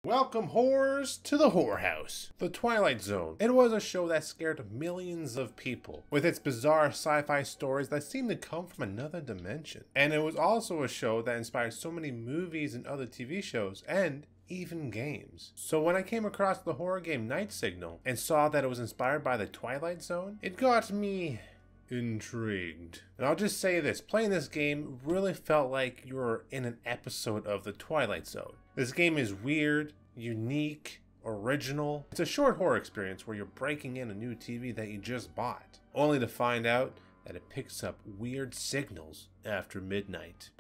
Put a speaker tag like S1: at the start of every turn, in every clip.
S1: Welcome, horrors, to the whorehouse. The Twilight Zone. It was a show that scared millions of people, with its bizarre sci-fi stories that seemed to come from another dimension. And it was also a show that inspired so many movies and other TV shows, and even games. So when I came across the horror game Night Signal, and saw that it was inspired by the Twilight Zone, it got me intrigued. And I'll just say this, playing this game really felt like you were in an episode of the Twilight Zone. This game is weird, unique, original. It's a short horror experience where you're breaking in a new TV that you just bought, only to find out that it picks up weird signals after midnight.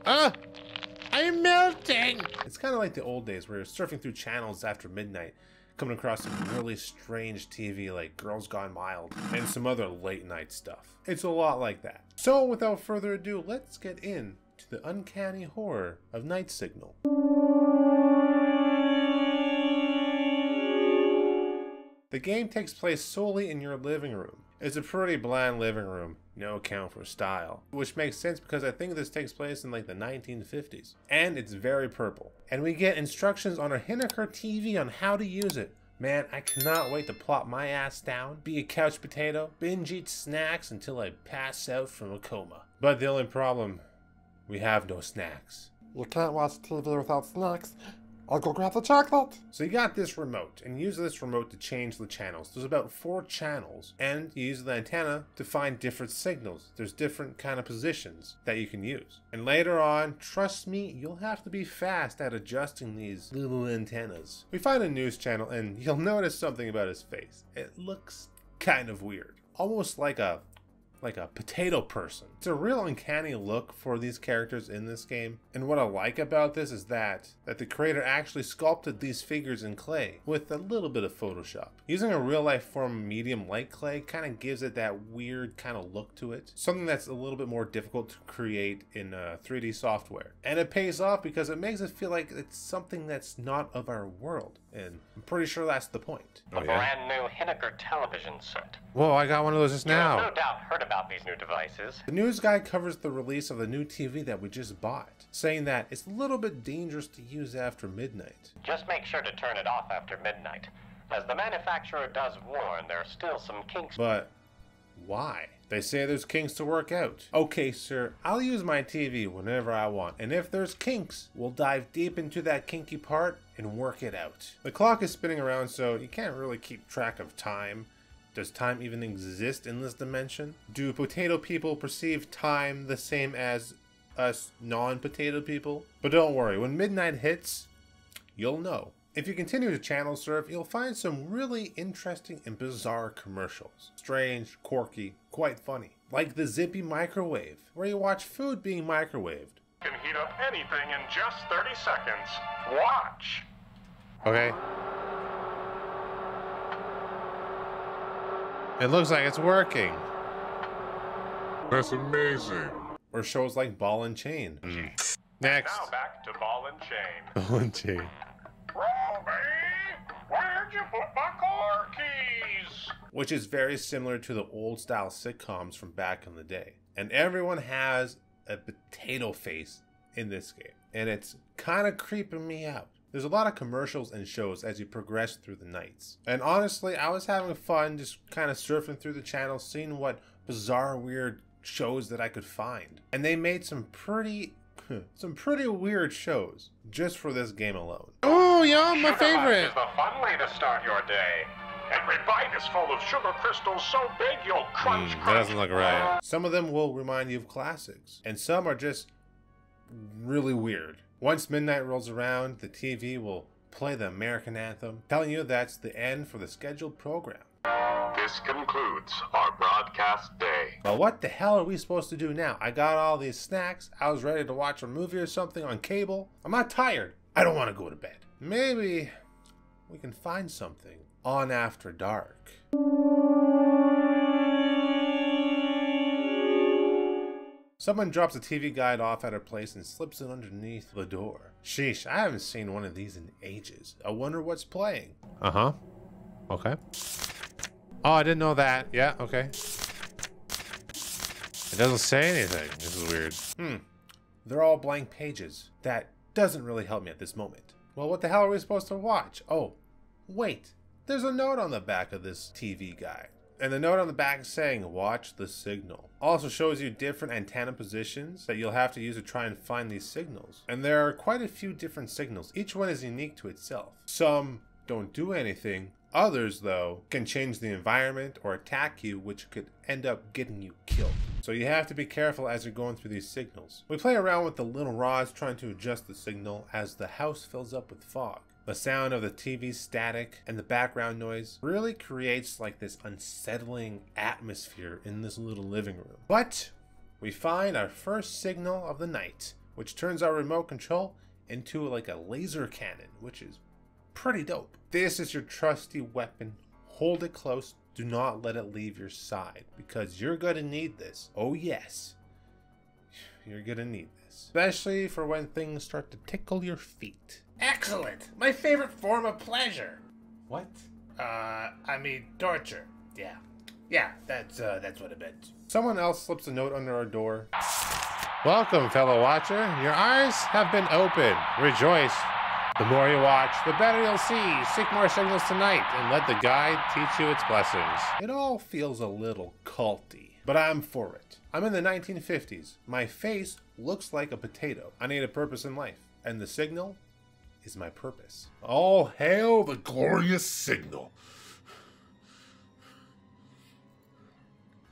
S1: I'm melting! It's kind of like the old days where you're surfing through channels after midnight, coming across some really strange TV like Girls Gone Wild and some other late night stuff. It's a lot like that. So without further ado, let's get into the uncanny horror of Night Signal. The game takes place solely in your living room. It's a pretty bland living room, no account for style, which makes sense because I think this takes place in like the 1950s. And it's very purple. And we get instructions on a Hinnaker TV on how to use it. Man, I cannot wait to plop my ass down, be a couch potato, binge eat snacks until I pass out from a coma. But the only problem, we have no snacks.
S2: You can't watch TV without snacks. I'll go grab the chocolate.
S1: So you got this remote, and use this remote to change the channels. There's about 4 channels, and you use the antenna to find different signals. There's different kind of positions that you can use. And later on, trust me, you'll have to be fast at adjusting these little antennas. We find a news channel, and you'll notice something about his face. It looks kind of weird. Almost like a potato person. It's a real uncanny look for these characters in this game. And what I like about this is that the creator actually sculpted these figures in clay with a little bit of Photoshop. Using a real life form medium like clay kind of gives it that weird kind of look to it. Something that's a little bit more difficult to create in 3D software. And it pays off because it makes it feel like it's something that's not of our world. And I'm pretty sure that's the point.
S3: A brand new Hinnaker television set.
S1: Whoa, I got one of those just now.
S3: You've no doubt heard about these new devices.
S1: The news guy covers the release of the new TV that we just bought, saying that it's a little bit dangerous to use after midnight.
S3: Just make sure to turn it off after midnight. As the manufacturer does warn, there are still some kinks.
S1: But why? They say there's kinks to work out. Okay, sir, I'll use my TV whenever I want, and if there's kinks, we'll dive deep into that kinky part and work it out. The clock is spinning around, so you can't really keep track of time. Does time even exist in this dimension? Do potato people perceive time the same as us non-potato people? But don't worry, when midnight hits, you'll know. If you continue to channel surf, you'll find some really interesting and bizarre commercials. Strange, quirky, quite funny. Like the Zippy microwave, where you watch food being microwaved.
S4: Can heat up anything in just 30 seconds. Watch.
S1: Okay. It looks like it's working.
S4: That's amazing.
S1: Or shows like Ball and Chain. Next.
S4: Now back to Ball and Chain.
S1: Ball and Chain.
S4: Robbie, where'd you put my car keys?
S1: Which is very similar to the old style sitcoms from back in the day. And everyone has a potato face in this game. And it's kind of creeping me out. There's a lot of commercials and shows as you progress through the nights. And honestly, I was having fun just kind of surfing through the channels, seeing what bizarre, weird shows that I could find. And they made some pretty weird shows just for this game alone. Oh, yeah, my favorite!
S4: Is the fun way to start your day. Every bite is full of sugar crystals so big you'll crunch.
S1: That doesn't look right. Some of them will remind you of classics, and some are just really weird. Once midnight rolls around, the TV will play the American anthem, telling you that's the end for the scheduled program.
S4: This concludes our broadcast day.
S1: Well, what the hell are we supposed to do now? I got all these snacks. I was ready to watch a movie or something on cable. I'm not tired. I don't want to go to bed. Maybe we can find something on after dark. Someone drops a TV guide off at her place and slips it underneath the door. Sheesh, I haven't seen one of these in ages. I wonder what's playing. Uh-huh. Okay. Oh, I didn't know that. Yeah, okay. It doesn't say anything. This is weird. They're all blank pages. That doesn't really help me at this moment. Well, what the hell are we supposed to watch? Oh, wait. There's a note on the back of this TV guide. And the note on the back is saying, watch the signal. Also shows you different antenna positions that you'll have to use to try and find these signals. And there are quite a few different signals. Each one is unique to itself. Some don't do anything. Others, though, can change the environment or attack you, which could end up getting you killed. So you have to be careful as you're going through these signals. We play around with the little rods trying to adjust the signal as the house fills up with fog. The sound of the TV static and the background noise really creates like this unsettling atmosphere in this little living room. But we find our first signal of the night, which turns our remote control into like a laser cannon, which is pretty dope. This is your trusty weapon. Hold it close. Do not let it leave your side because you're going to need this. Oh yes, you're going to need this. Especially for when things start to tickle your feet.
S5: Excellent! My favorite form of pleasure.
S1: What?
S5: I mean torture. Yeah. Yeah, that's what it meant.
S1: Someone else slips a note under our door. Welcome, fellow watcher. Your eyes have been opened. Rejoice. The more you watch, the better you'll see. Seek more signals tonight and let the guide teach you its blessings. It all feels a little culty, but I'm for it. I'm in the 1950s. My face looks like a potato. I need a purpose in life, and the signal is my purpose. All hail the glorious signal.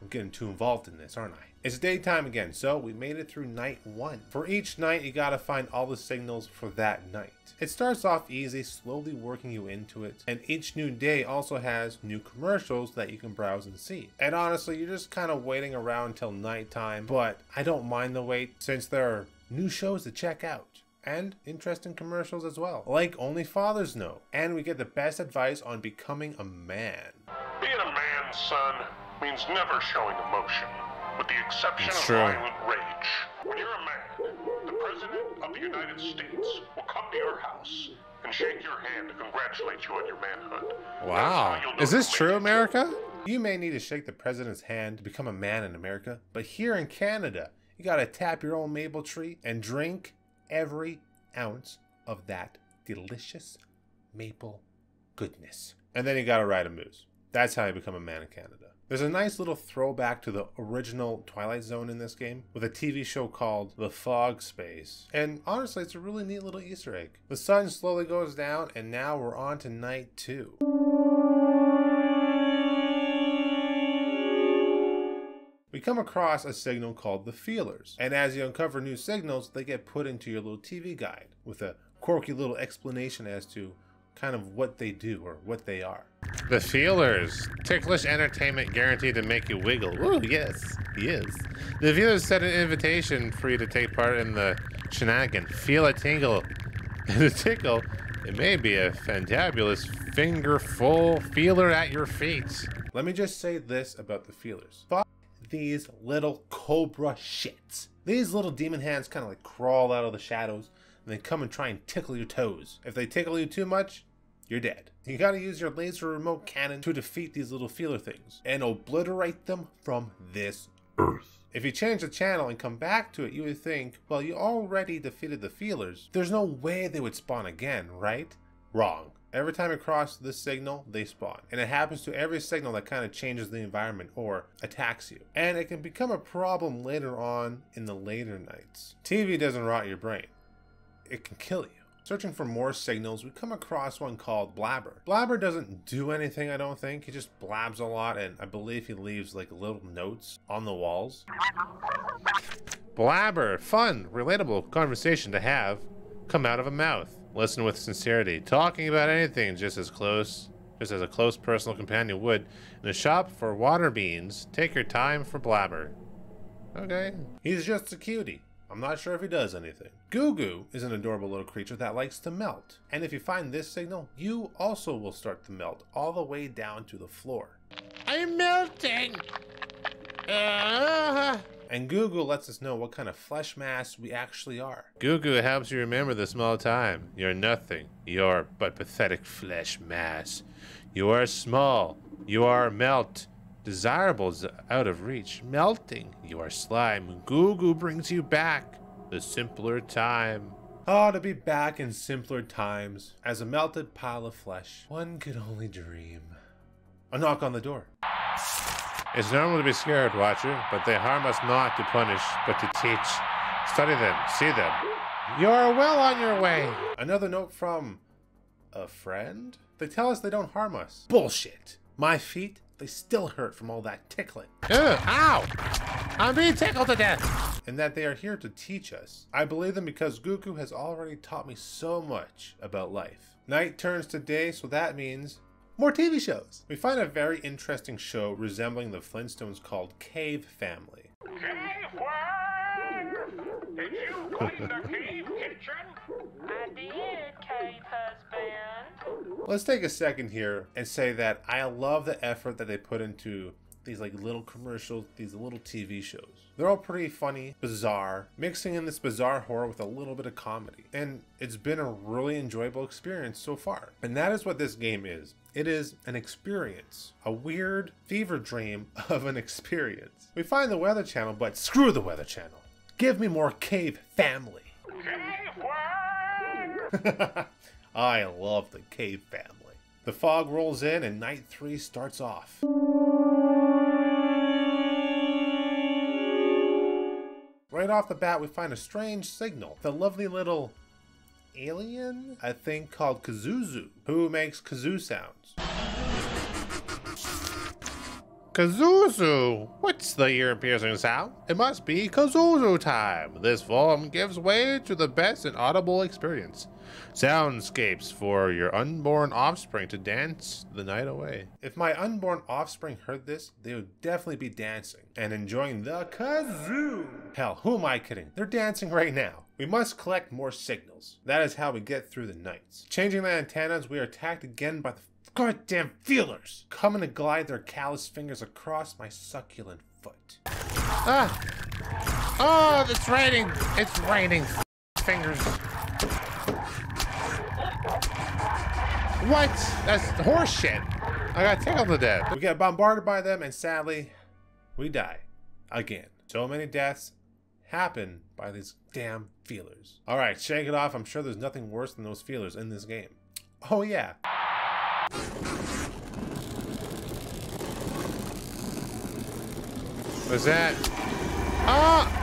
S1: I'm getting too involved in this, aren't I? It's daytime again, so we made it through night 1. For each night, you gotta find all the signals for that night. It starts off easy, slowly working you into it, and each new day also has new commercials that you can browse and see. And honestly, you're just kind of waiting around till nighttime, but I don't mind the wait since there are new shows to check out. And interesting commercials as well, like Only Fathers Know. And we get the best advice on becoming a man.
S4: Being a man, son, means never showing emotion, with the exception
S1: It's
S4: of
S1: true.
S4: violent rage. When you're a man, the President of the United States will come to your house and shake your hand to congratulate you on your manhood.
S1: Wow.
S4: That's how you'll know
S1: Is this
S4: you're
S1: true,
S4: making
S1: America? You may need to shake the president's hand to become a man in America, but here in Canada, you gotta tap your own maple tree and drink every ounce of that delicious maple goodness. And then you gotta ride a moose. That's how you become a man in Canada. There's a nice little throwback to the original Twilight Zone in this game with a TV show called The Fog Space. And honestly, it's a really neat little Easter egg. The sun slowly goes down and now we're on to night 2. We come across a signal called the feelers, and as you uncover new signals, they get put into your little TV guide with a quirky little explanation as to kind of what they do or what they are. The feelers. Ticklish entertainment guaranteed to make you wiggle. Ooh, yes, yes. The feelers set an invitation for you to take part in the shenanigan. Feel a tingle and a tickle. It may be a fantabulous fingerful feeler at your feet. Let me just say this about the feelers. Fuck these little cobra shits. These little demon hands kind of like crawl out of the shadows and they come and try and tickle your toes. If they tickle you too much, you're dead. You gotta use your laser remote cannon to defeat these little feeler things and obliterate them from this earth. If you change the channel and come back to it, you would think, well, you already defeated the feelers. There's no way they would spawn again, right? Wrong. Every time you cross this signal, they spawn. And it happens to every signal that kind of changes the environment or attacks you. And it can become a problem later on in the later nights. TV doesn't rot your brain. It can kill you. Searching for more signals, we come across one called Blabber. Blabber doesn't do anything, I don't think. He just blabs a lot, and I believe he leaves like little notes on the walls. Blabber, fun, relatable conversation to have come out of a mouth. Listen with sincerity. Talking about anything just as a close personal companion would. In a shop for water beans, take your time for Blabber. Okay. He's just a cutie. I'm not sure if he does anything. Goo Goo is an adorable little creature that likes to melt. And if you find this signal, you also will start to melt all the way down to the floor. I'm melting! And Goo Goo lets us know what kind of flesh mass we actually are. Goo Goo helps you remember the small time. You're nothing. You're but pathetic flesh mass. You are small. You are melt. Desirables out of reach. Melting. You are slime. Goo Goo brings you back. The simpler time. Oh, to be back in simpler times, as a melted pile of flesh. One could only dream. A knock on the door.
S6: It's normal to be scared, Watcher, but they harm us not to punish, but to teach. Study them, see them. You are well on your way.
S1: Another note from a friend? They tell us they don't harm us. Bullshit. My feet, they still hurt from all that tickling.
S6: Ow! I'm being tickled to death.
S1: And that they are here to teach us. I believe them because Gugu has already taught me so much about life. Night turns to day, so that means more TV shows. We find a very interesting show resembling the Flintstones called Cave Family.
S4: Cave wife! Did you clean the cave kitchen?
S7: I did, cave husband.
S1: Let's take a second here and say that I love the effort that they put into these like little commercials, these little TV shows. They're all pretty funny, bizarre, mixing in this bizarre horror with a little bit of comedy. And it's been a really enjoyable experience so far. And that is what this game is. It is an experience, a weird fever dream of an experience. We find the Weather Channel, but screw the Weather Channel. Give me more Cave Family.
S4: Cave wife!
S1: I love the Cave Family. The fog rolls in and night 3 starts off. Right off the bat, we find a strange signal. The lovely little alien, I think, called Kazuzu, who makes kazoo sounds.
S6: Kazuzu! What's the ear-piercing sound? It must be Kazuzu time. This form gives way to the best and audible experience. Soundscapes for your unborn offspring to dance the night away.
S1: If my unborn offspring heard this, they would definitely be dancing and enjoying the kazoo. Hell, who am I kidding? They're dancing right now. We must collect more signals. That is how we get through the nights. Changing the antennas, we are attacked again by the goddamn feelers, coming to glide their callous fingers across my succulent foot.
S6: Ah! Oh, it's raining! It's raining fingers. What? That's horse shit. I got tickled to death.
S1: We get bombarded by them and sadly, we die. Again. So many deaths happen by these damn feelers. Alright, shake it off. I'm sure there's nothing worse than those feelers in this game. Oh yeah.
S6: What's that? Ah!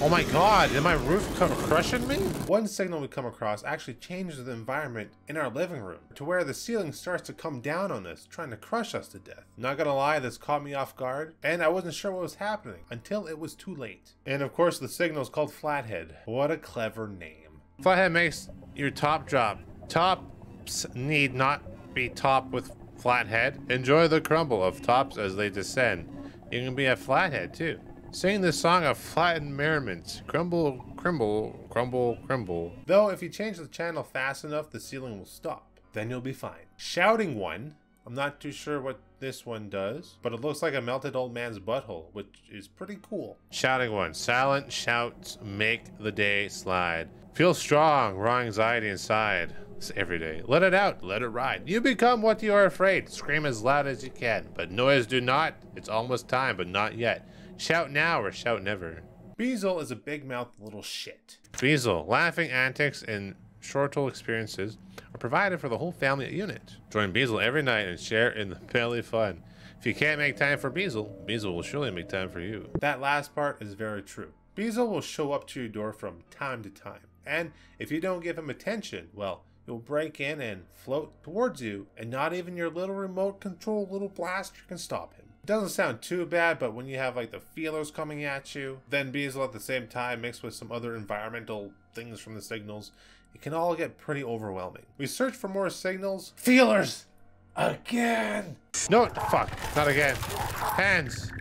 S6: Oh my god, did my roof come crushing me?
S1: One signal we come across actually changes the environment in our living room to where the ceiling starts to come down on us, trying to crush us to death. Not gonna lie, this caught me off guard, and I wasn't sure what was happening until it was too late. And of course, the signal's called Flathead. What a clever name.
S6: Flathead makes your top drop. Tops need not be topped with flathead. Enjoy the crumble of tops as they descend. You can be a flathead too. Sing the song of flattened merriment. Crumble, crumble, crumble, crumble.
S1: Though if you change the channel fast enough, the ceiling will stop. Then you'll be fine. Shouting one. I'm not too sure what this one does, but it looks like a melted old man's butthole, which is pretty cool.
S6: Shouting one. Silent shouts make the day slide. Feel strong, raw anxiety inside. It's every day. Let it out, let it ride. You become what you are afraid. Scream as loud as you can, but noise do not. It's almost time, but not yet. Shout now or shout never.
S1: Beazle is a big-mouthed little shit.
S6: Beazle, laughing antics and shortle experiences are provided for the whole family unit. Join Beazle every night and share in the family fun. If you can't make time for Beazle, Beazle will surely make time for you.
S1: That last part is very true. Beazle will show up to your door from time to time. And if you don't give him attention, well, he'll break in and float towards you, and not even your little remote control little blaster can stop him. It doesn't sound too bad, but when you have like the feelers coming at you, then Beazle at the same time mixed with some other environmental things from the signals, it can all get pretty overwhelming. We search for more signals. Feelers! Again!
S6: No, fuck, not again. Hands.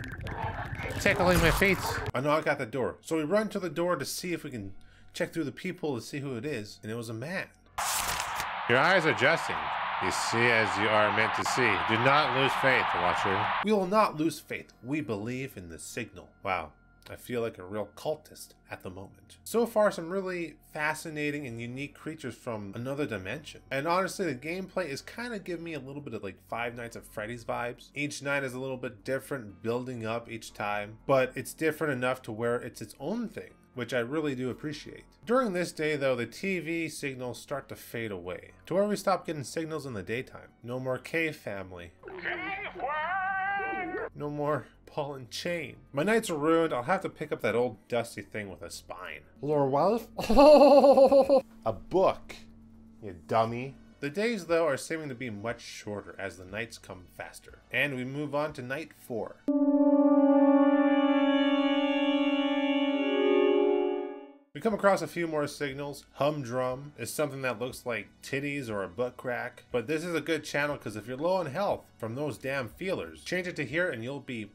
S6: Tickling my feet.
S1: A knock at the door. So we run to the door to see if we can check through the peephole to see who it is, and it was a man.
S6: Your eyes are adjusting. You see as you are meant to see. Do not lose faith, Watcher.
S1: We will not lose faith. We believe in the signal. Wow, I feel like a real cultist at the moment. So far, some really fascinating and unique creatures from another dimension. And honestly, the gameplay is kind of giving me a little bit of like Five Nights at Freddy's vibes. Each night is a little bit different, building up each time, but it's different enough to where it's its own thing. which I really do appreciate. During this day though, the TV signals start to fade away, to where we stop getting signals in the daytime. No more Cave Family. No more Paul and Chain. My nights are ruined. I'll have to pick up that old dusty thing with a spine.
S2: Your wife?
S1: A book, you dummy. The days though are seeming to be much shorter as the nights come faster. And we move on to night 4. We come across a few more signals. Humdrum is something that looks like titties or a butt crack. But this is a good channel because if you're low on health from those damn feelers, change it to here and you'll be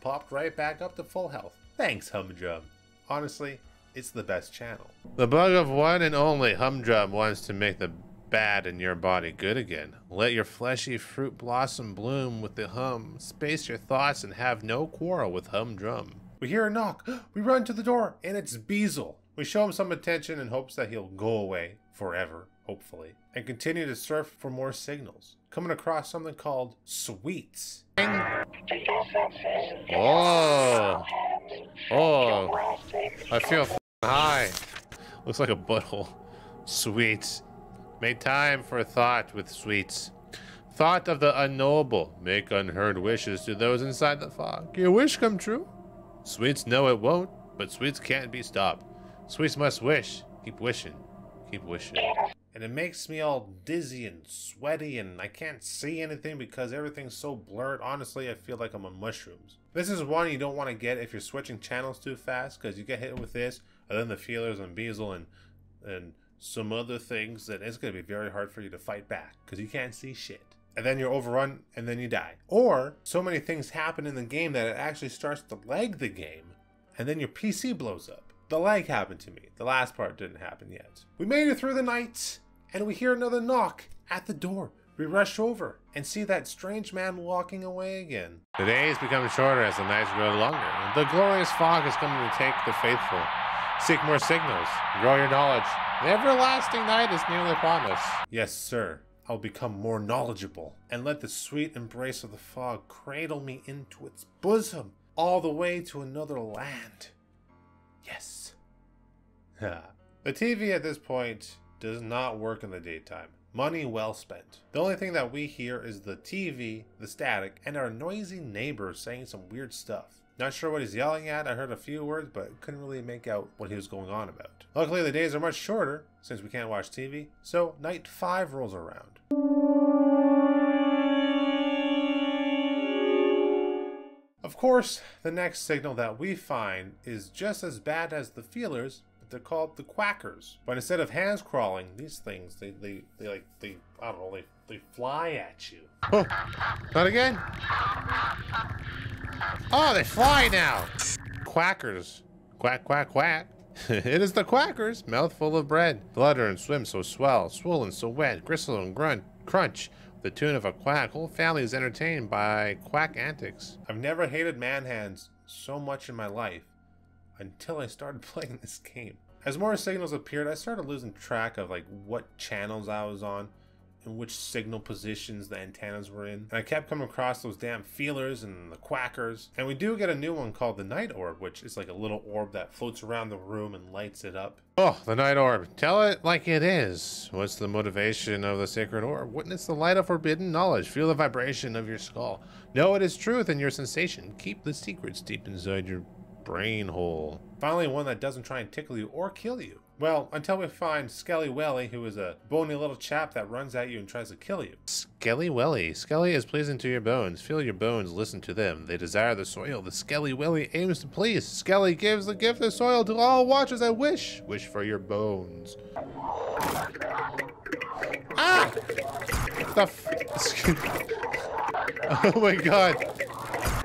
S1: popped right back up to full health. Thanks, Humdrum. Honestly, it's the best channel.
S6: The bug of one and only Humdrum wants to make the bad in your body good again. Let your fleshy fruit blossom bloom with the hum. Space your thoughts and have no quarrel with Humdrum.
S1: We hear a knock. We run to the door and it's Beazle. We show him some attention in hopes that he'll go away forever, hopefully, and continue to surf for more signals. Coming across something called sweets.
S6: Oh, I feel high. Looks like a butthole. Sweets. Make time for thought with sweets. Thought of the unknowable. Make unheard wishes to those inside the fog. Your wish come true? Sweets know it won't, but sweets can't be stopped. Sweets must wish. Keep wishing. Keep wishing.
S1: And it makes me all dizzy and sweaty and I can't see anything because everything's so blurred. Honestly, I feel like I'm on mushrooms. This is one you don't want to get if you're switching channels too fast because you get hit with this and then the feelers and Beazle and some other things that it's going to be very hard for you to fight back because you can't see shit. And then you're overrun and then you die. Or so many things happen in the game that it actually starts to lag the game and then your PC blows up. The lag happened to me. The last part didn't happen yet. We made it through the night, and we hear another knock at the door. We rush over and see that strange man walking away again.
S6: The days become shorter as the nights grow longer. The glorious fog is coming to take the faithful. Seek more signals. Grow your knowledge. The everlasting night is nearly upon us.
S1: Yes, sir. I'll become more knowledgeable and let the sweet embrace of the fog cradle me into its bosom all the way to another land. Yes. The TV at this point does not work in the daytime. Money well spent. The only thing that we hear is the TV, the static, and our noisy neighbor saying some weird stuff. Not sure what he's yelling at. I heard a few words, but couldn't really make out what he was going on about. Luckily, the days are much shorter since we can't watch TV, so night 5 rolls around. Of course, the next signal that we find is just as bad as the feelers, but they're called the quackers. But instead of hands crawling, these things, they fly at you.
S6: Oh, not again. Oh, they fly now. Quackers. Quack, quack, quack. It is the quackers, mouthful of bread. Flutter and swim so swell, swollen so wet, gristle and grunt, crunch. The tune of a quack, whole family is entertained by quack antics.
S1: I've never hated man hands so much in my life until I started playing this game. As more signals appeared, I started losing track of like what channels I was on and which signal positions the antennas were in. And I kept coming across those damn feelers and the quackers. And we do get a new one called the night orb, which is like a little orb that floats around the room and lights it up.
S6: Oh, the night orb. Tell it like it is. What's the motivation of the sacred orb? Witness the light of forbidden knowledge. Feel the vibration of your skull. Know it is truth in your sensation. Keep the secrets deep inside your brain hole.
S1: Finally, one that doesn't try and tickle you or kill you. Well, until we find Skelly Welly, who is a bony little chap that runs at you and tries to kill you.
S6: Skelly Welly. Skelly is pleasing to your bones. Feel your bones, listen to them. They desire the soil. The Skelly Welly aims to please. Skelly gives the gift of soil to all watchers that wish. Wish for your bones. Ah! Oh my god.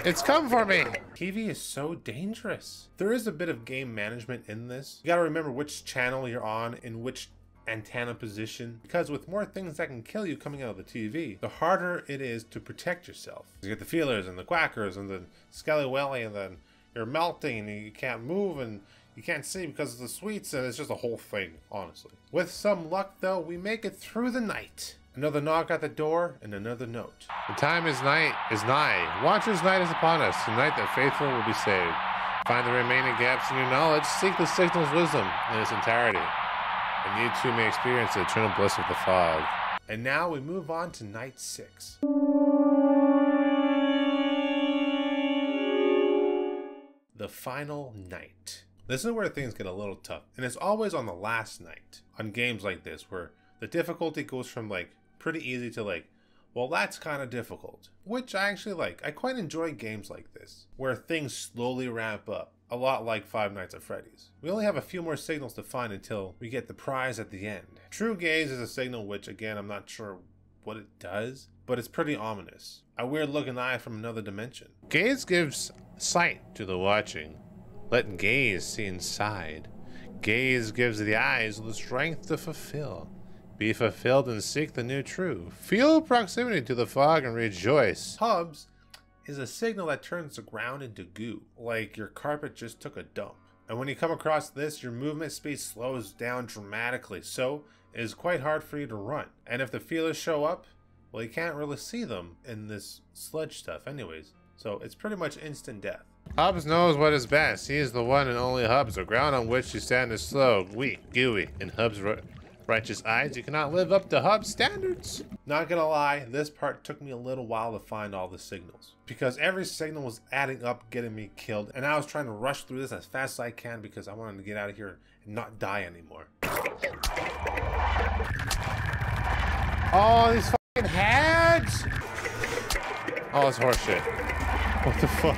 S6: It's come for me!
S1: TV is so dangerous. There is a bit of game management in this. You gotta remember which channel you're on in which antenna position, because with more things that can kill you coming out of the TV, the harder it is to protect yourself. You get the feelers and the quackers and the Skelly Welly, and then you're melting and you can't move and you can't see because of the sweets, and it's just a whole thing, honestly. With some luck though, we make it through the night. Another knock at the door, and another note.
S6: The time is nigh. Watcher's night is upon us. Tonight the faithful will be saved. Find the remaining gaps in your knowledge. Seek the signal's wisdom in its entirety. And you too may experience the eternal bliss of the fog.
S1: And now we move on to night 6. The final night. This is where things get a little tough, and it's always on the last night on games like this where the difficulty goes from like pretty easy to like, well, that's kind of difficult, which I actually like. I quite enjoy games like this where things slowly ramp up, a lot like Five Nights at Freddy's. We only have a few more signals to find until we get the prize at the end. True Gaze is a signal which, again, I'm not sure what it does, but it's pretty ominous. A weird looking eye from another dimension.
S6: Gaze gives sight to the watching. Let gaze see inside. Gaze gives the eyes the strength to fulfill. Be fulfilled and seek the new true. Feel proximity to the fog and rejoice.
S1: Hubs is a signal that turns the ground into goo, like your carpet just took a dump. And when you come across this, your movement speed slows down dramatically, so it is quite hard for you to run. And if the feelers show up, well, you can't really see them in this sludge stuff anyways, so it's pretty much instant death.
S6: Hubs knows what is best. He is the one and only Hubs. The ground on which you stand is slow, weak, gooey. In Hubs' righteous eyes, you cannot live up to Hubs' standards.
S1: Not gonna lie, this part took me a little while to find all the signals, because every signal was adding up, getting me killed, and I was trying to rush through this as fast as I can because I wanted to get out of here and not die anymore.
S6: Oh, these fucking heads! Oh, it's horseshit. What the fuck?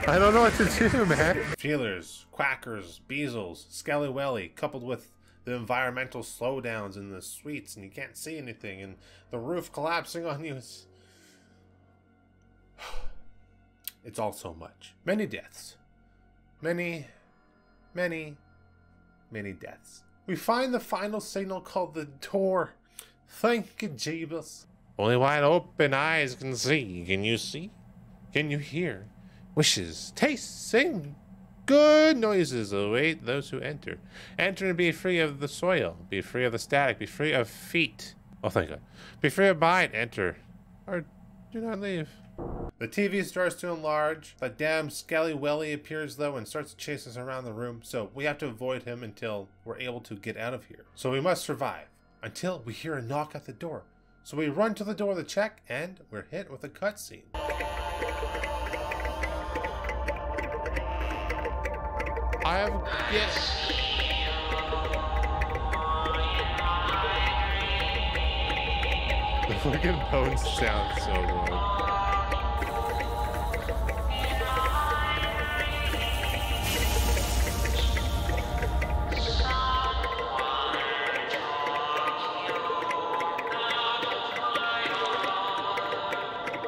S6: I don't know what to do, man.
S1: Feelers, quackers, beezles, skelly-welly, coupled with the environmental slowdowns in the suites, and you can't see anything, and the roof collapsing on you. It's all so much. Many deaths. Many deaths. We find the final signal called the door. Thank you, Jeebus.
S6: Only wide open eyes can see. Can you see? Can you hear? Wishes, tastes, sing. Good noises await those who enter. Enter and be free of the soil. Be free of the static. Be free of feet. Oh, thank God. Be free of mind. Enter. Or do not leave.
S1: The TV starts to enlarge. That damn Skelly Welly appears though and starts to chase us around the room. So we have to avoid him until we're able to get out of here. So we must survive until we hear a knock at the door. So we run to the door to check, and we're hit with a cutscene.
S6: I have yes. The fucking bones sound so wrong.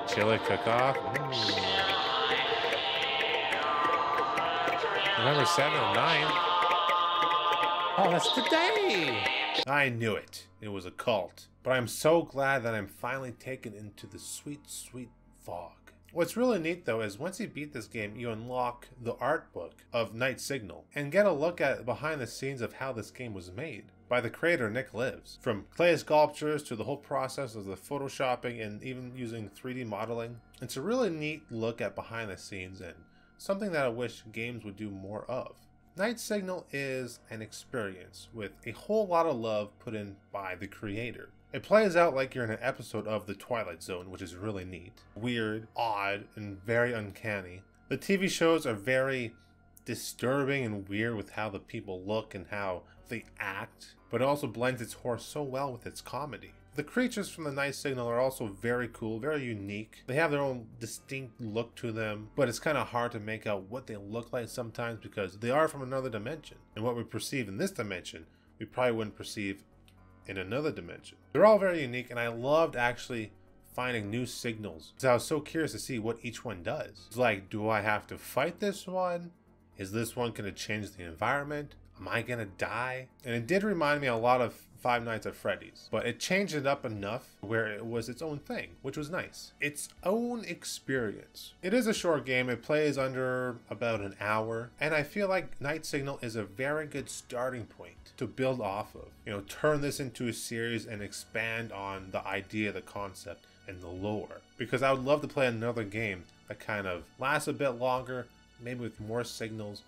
S6: Chili cook-off. November 7 and 9. Oh, that's today!
S1: I knew it. It was a cult. But I'm so glad that I'm finally taken into the sweet, sweet fog. What's really neat though is once you beat this game, you unlock the art book of Night Signal and get a look at behind the scenes of how this game was made by the creator Nick Lives. From clay sculptures to the whole process of the photoshopping and even using 3D modeling. It's a really neat look at behind the scenes and something that I wish games would do more of. Night Signal is an experience with a whole lot of love put in by the creator. It plays out like you're in an episode of The Twilight Zone, which is really neat. Weird, odd, and very uncanny. The TV shows are very disturbing and weird with how the people look and how they act, but it also blends its horror so well with its comedy. The creatures from the Night Signal are also very cool, very unique. They have their own distinct look to them, but it's kind of hard to make out what they look like sometimes because they are from another dimension. And what we perceive in this dimension, we probably wouldn't perceive in another dimension. They're all very unique, and I loved actually finding new signals because I was so curious to see what each one does. It's like, do I have to fight this one? Is this one going to change the environment? Am I going to die? And it did remind me a lot of Five Nights at Freddy's, but it changed it up enough where it was its own thing, which was nice. Its own experience. It is a short game. It plays under about an hour, and I feel like Night Signal is a very good starting point to build off of. You know, turn this into a series and expand on the idea, the concept, and the lore. Because I would love to play another game that kind of lasts a bit longer, maybe with more signals,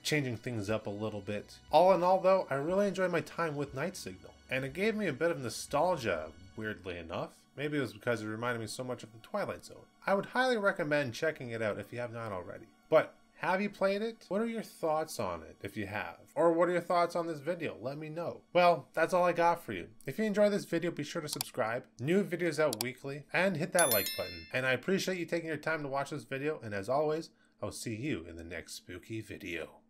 S1: changing things up a little bit. All in all though, I really enjoyed my time with Night Signal, and it gave me a bit of nostalgia, weirdly enough. Maybe it was because it reminded me so much of the Twilight Zone. I would highly recommend checking it out if you have not already. But have you played it? What are your thoughts on it if you have? Or what are your thoughts on this video? Let me know. Well, that's all I got for you. If you enjoyed this video, be sure to subscribe. New videos out weekly, and hit that like button. And I appreciate you taking your time to watch this video, and as always, I'll see you in the next spooky video.